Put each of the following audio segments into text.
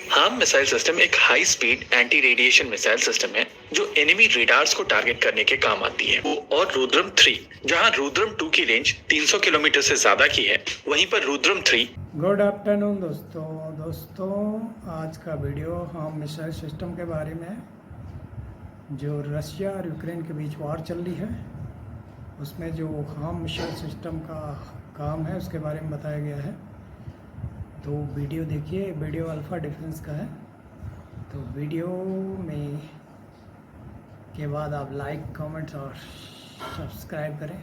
Harm missile system एक high speed anti radiation missile system है जो एनिमी रेडार्स को टारगेट करने के काम आती है। और रुद्रम 3, जहां रुद्रम 2 की रेंज 300 किलोमीटर से ज्यादा की है, वहीं पर रुद्रम 3। गुड आफ्टरनून दोस्तों आज का वीडियो हम मिसाइल सिस्टम के बारे में है जो रशिया और यूक्रेन के बीच वार चल रही है, उसमें जो हार्म मिसाइल सिस्टम का काम है उसके बारे में बताया गया है। तो वीडियो देखिए, वीडियो अल्फा डिफेंस का है। तो वीडियो में के बाद आप लाइक, कमेंट्स और सब्सक्राइब करें।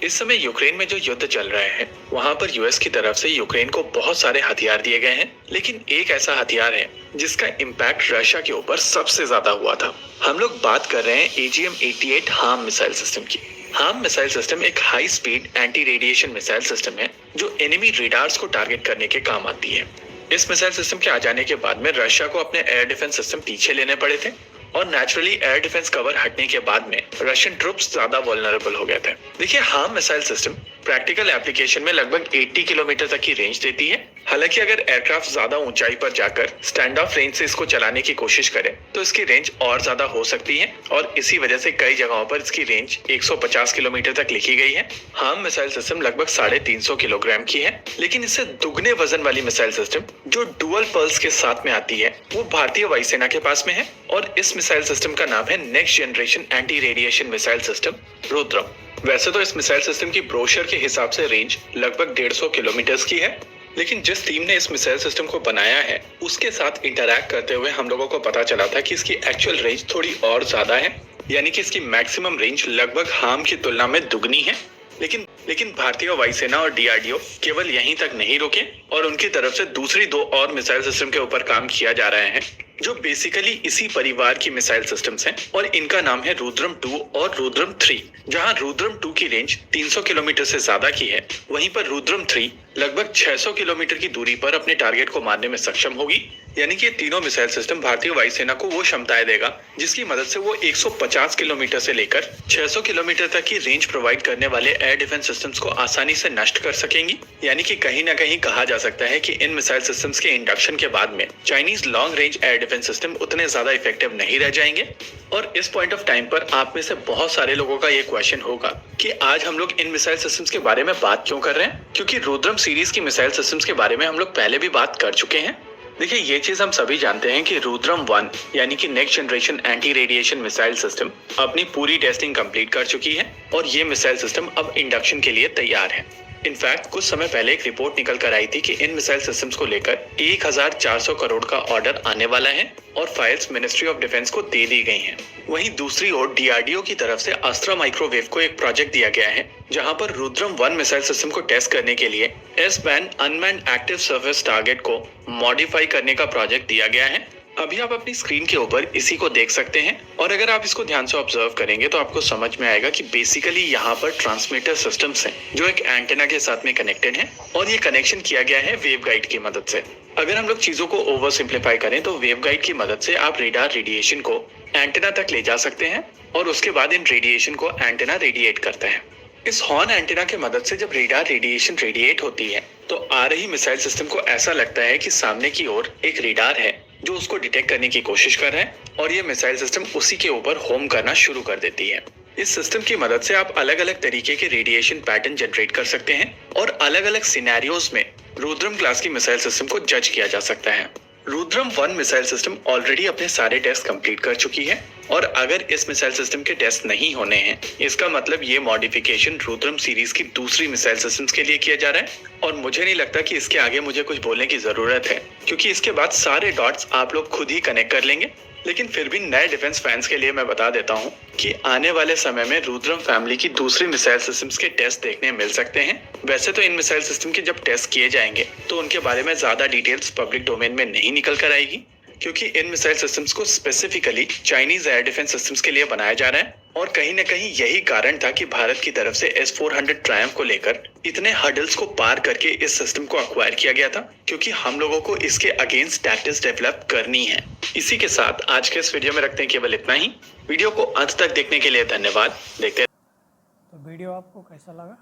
इस समय यूक्रेन में जो युद्ध चल रहा है, वहां पर यूएस की तरफ से यूक्रेन को बहुत सारे हथियार दिए गए हैं, लेकिन एक ऐसा हथियार है जिसका इम्पैक्ट रशिया के ऊपर सबसे ज्यादा हुआ था। हम लोग बात कर रहे हैं AGM-88 हार्म मिसाइल सिस्टम की। हार्म मिसाइल सिस्टम एक high speed anti radiation missile system है जो एनिमी रेडार्स को टारगेट करने के काम आती है। इस मिसाइल सिस्टम के आ जाने के बाद में रशिया को अपने एयर डिफेंस सिस्टम पीछे लेने पड़े थे और नेचुरली एयर डिफेंस कवर हटने के बाद में रशियन ट्रूप्स ज्यादा वल्नरेबल हो गए थे। देखिए, harm missile system practical application में लगभग 80 किलोमीटर तक की रेंज देती है। हालांकि अगर एयरक्राफ्ट ज्यादा ऊंचाई पर जाकर स्टैंड ऑफ रेंज से इसको चलाने की कोशिश करे तो इसकी रेंज और ज्यादा हो सकती है और इसी वजह से कई जगहों पर इसकी रेंज 150 किलोमीटर तक लिखी गई है। हार्म मिसाइल सिस्टम लगभग 350 किलोग्राम की है, लेकिन इससे दुगने वजन वाली मिसाइल सिस्टम जो डुअल पर्ल्स के साथ में आती है वो भारतीय वायुसेना के पास में है और इस मिसाइल सिस्टम का नाम है next generation anti radiation missile system Rudram. वैसे तो इस मिसाइल सिस्टम की ब्रोशर के हिसाब से रेंज लगभग 150 किलोमीटर की है, लेकिन जिस टीम ने इस मिसाइल सिस्टम को बनाया है उसके साथ इंटरैक्ट करते हुए हम लोगों को पता चला था कि इसकी एक्चुअल रेंज थोड़ी और ज्यादा है, यानी कि इसकी मैक्सिमम रेंज लगभग हार्म की तुलना में दुगनी है। लेकिन भारतीय वायुसेना और DRDO केवल यहीं तक नहीं रुके और उनकी तरफ से दूसरी 2 और मिसाइल सिस्टम के ऊपर काम किया जा रहा है जो बेसिकली इसी परिवार की मिसाइल सिस्टम्स हैं और इनका नाम है रुद्रम 2 और रुद्रम 3। जहां रुद्रम 2 की रेंज 300 किलोमीटर से ज्यादा की है, वहीं पर रुद्रम 3 लगभग 600 किलोमीटर की दूरी पर अपने टारगेट को मारने में सक्षम होगी। यानी कि तीनों मिसाइल सिस्टम भारतीय वायुसेना को वो क्षमताएं देगा जिसकी मदद से वो 150 किलोमीटर से लेकर 600 किलोमीटर तक की रेंज प्रोवाइड करने वाले एयर डिफेंस सिस्टम्स को आसानी से नष्ट कर सकेंगी। यानी कि कहीं ना कहीं कहा जा सकता है कि इन मिसाइल सिस्टम्स के इंडक्शन के बाद में Chinese long range air defence system उतने ज्यादा इफेक्टिव नहीं रह जाएंगे। और इस पॉइंट ऑफ टाइम पर आप में से बहुत सारे लोगों का ये क्वेश्चन होगा कि आज हम लोग इन मिसाइल सिस्टम्स के बारे में बात क्यों कर रहे हैं, क्योंकि रुद्रम सीरीज की मिसाइल सिस्टम्स के बारे में हम लोग पहले भी बात कर चुके हैं। देखिए, ये चीज हम सभी जानते हैं कि रुद्रम 1 यानी कि next generation anti radiation missile system अपनी पूरी टेस्टिंग कंप्लीट कर चुकी है और ये मिसाइल सिस्टम अब इंडक्शन के लिए तैयार है। इनफैक्ट कुछ समय पहले एक रिपोर्ट निकल कर आई थी कि इन मिसाइल सिस्टम्स को लेकर 1400 करोड़ का ऑर्डर आने वाला है और फाइल्स मिनिस्ट्री ऑफ डिफेंस को दे दी गई हैं। वहीं दूसरी ओर DRDO की तरफ से अस्त्रा माइक्रोवेव को एक प्रोजेक्ट दिया गया है जहां पर रुद्रम 1 मिसाइल सिस्टम को टेस्ट करने के लिए S-band unmanned active surface target को मॉडिफाई करने का प्रोजेक्ट दिया गया है। अभी आप अपनी स्क्रीन के ऊपर इसी को देख सकते हैं और अगर आप इसको ध्यान से ऑब्जर्व करेंगे तो आपको समझ में आएगा कि बेसिकली यहाँ पर ट्रांसमीटर सिस्टम्स हैं जो एक एंटेना के साथ में कनेक्टेड हैं और ये कनेक्शन किया गया है वेवगाइड की मदद से। अगर हम लोग चीजों को ओवर सिंप्लीफाई करें तो वेवगाइड की मदद से आप रेडार रेडिएशन को एंटेना तक ले जा सकते हैं और उसके बाद इन रेडिएशन को एंटेना रेडिएट करता है। इस हॉर्न एंटेना की मदद से जब रेडार रेडिएशन रेडिएट होती है तो आ रही मिसाइल सिस्टम को ऐसा लगता है कि सामने की ओर एक रेडार है जो उसको डिटेक्ट करने की कोशिश कर रहा है और ये मिसाइल सिस्टम उसी के ऊपर होम करना शुरू कर देती है। इस सिस्टम की मदद से आप अलग अलग तरीके के रेडिएशन पैटर्न जनरेट कर सकते हैं और अलग अलग सिनेरियोज में रुद्रम क्लास की मिसाइल सिस्टम को जज किया जा सकता है। रुद्रम 1 मिसाइल सिस्टम ऑलरेडी अपने सारे टेस्ट कंप्लीट कर चुकी है और अगर इस मिसाइल सिस्टम के टेस्ट नहीं होने हैं, इसका मतलब ये मॉडिफिकेशन रुद्रम सीरीज की दूसरी मिसाइल सिस्टम्स के लिए किया जा रहा है और मुझे नहीं लगता कि इसके आगे मुझे कुछ बोलने की जरूरत है, क्योंकि इसके बाद सारे डॉट्स आप लोग खुद ही कनेक्ट कर लेंगे। लेकिन फिर भी नए डिफेंस फैंस के लिए मैं बता देता हूँ कि आने वाले समय में रुद्रम फैमिली की दूसरी मिसाइल सिस्टम्स के टेस्ट देखने मिल सकते हैं। वैसे तो इन मिसाइल सिस्टम के जब टेस्ट किए जाएंगे तो उनके बारे में ज्यादा डिटेल्स पब्लिक डोमेन में नहीं निकल कर आएगी, क्योंकि इन मिसाइल सिस्टम्स को specifically Chinese air defence systems के लिए बनाया जा रहा है और कहीं न कहीं यही कारण था कि भारत की तरफ से S-400 ट्रायम्फ को लेकर इतने हर्डल्स को पार करके इस सिस्टम को अक्वायर किया गया था, क्योंकि हम लोगों को इसके अगेंस्ट टैक्टिक्स डेवलप करनी है। इसी के साथ आज के इस वीडियो में रखते हैं केवल इतना ही। वीडियो को अंत तक देखने के लिए धन्यवाद। देखते तो वीडियो आपको कैसा लगा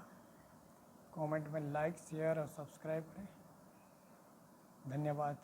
कमेंट में लाइक, शेयर और सब्सक्राइब करें। धन्यवाद।